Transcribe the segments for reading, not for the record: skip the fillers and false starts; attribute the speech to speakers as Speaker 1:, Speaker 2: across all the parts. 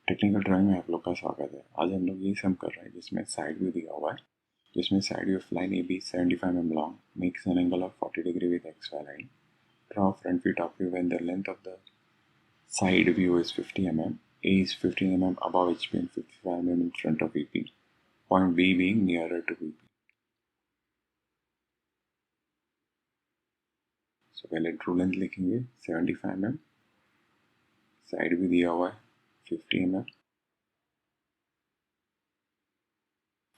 Speaker 1: Technical drawing में आप लोग का स्वागत है। आज हम लोग ये सम कर रहे हैं जिसमें साइड व्यू दिया हुआ है, जिसमें side view of line A B 75 mm long makes an angle of 40 degree with XY line. Draw front view top view when the length of the side view is 50 mm. A is 15 mm above HP and 55 mm in front of VP. Point B being nearer to VP. So पहले true length लिखेंगे 75 mm, side view दिया हुआ है 50 mm,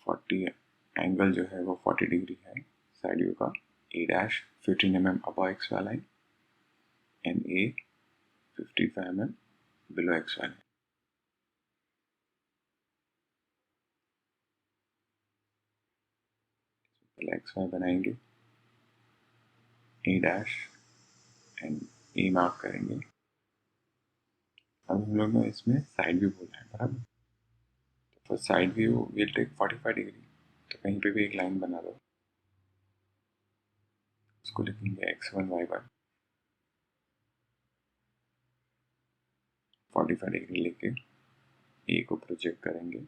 Speaker 1: 40 angle जो है वो 40 degree है side view का। A dash 15 mm above XY line and A 55 mm below XY line. पहले XY बनाएंगे, A dash and A mark करेंगे। अब हम लोग ने इसमें साइड व्यू बोला है बराबर, तो side view will take 45 degree, तो कहीं पे भी एक लाइन बना दो, उसको लिखेंगे x1 y1, 45 डिग्री लेके ए को प्रोजेक्ट करेंगे,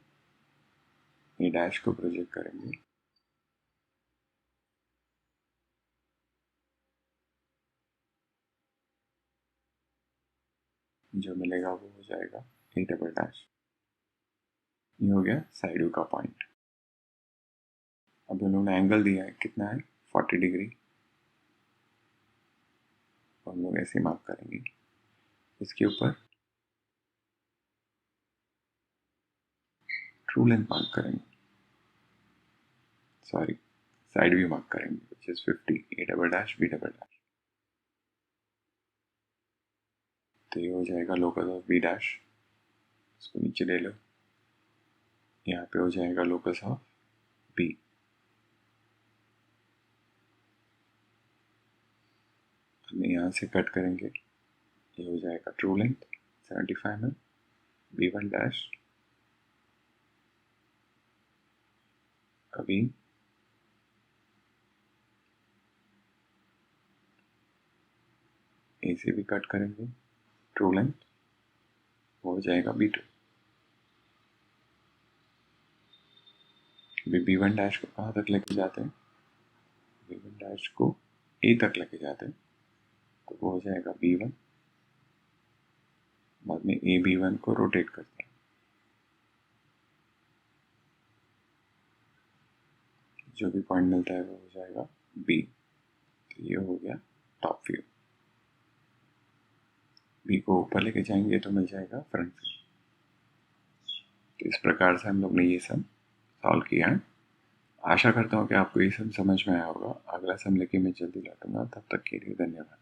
Speaker 1: ए डैश को प्रोजेक्ट करेंगे, जो मिलेगा वो हो जाएगा ए डबल डैश। ये हो गया साइड व्यू का पॉइंट। अब हम लोग ने एंगल दिया है, कितना है 40 डिग्री, तो हम लोग ऐसे मार्क करेंगे। इसके ऊपर ट्रू लेंथ मार्क करेंगे, सॉरी साइड व्यू मार्क करेंगे, which is 50, A double dash B double dash. तो ये हो जाएगा लोकस ऑफ बी डैश, इसको नीचे ले लो, यहाँ पे हो जाएगा लोकस ऑफ बी। हम यहाँ से कट करेंगे, ये हो जाएगा true length 75 mm, B one dash, अभी ए से भी कट करेंगे, ट्रू लेंथ वो हो जाएगा बी टू। अभी बी वन डैश को कहाँ तक लेके जाते हैं, बी वन डैश को ए तक लेके जाते हैं, तो वो हो जाएगा बी वन, बाद में ए बी वन को रोटेट करते हैं, जो भी पॉइंट मिलता है वो हो जाएगा बी। तो ये हो गया टॉप व्यू। बी को ऊपर लेके जाएंगे तो मिल जाएगा फ्रंट व्यू। तो इस प्रकार से हम लोग ने ये सम सॉल्व किया है। आशा करता हूँ कि आपको ये सब समझ में आया होगा। अगला सम लेके मैं जल्दी लौटूंगा, तब तक के लिए धन्यवाद।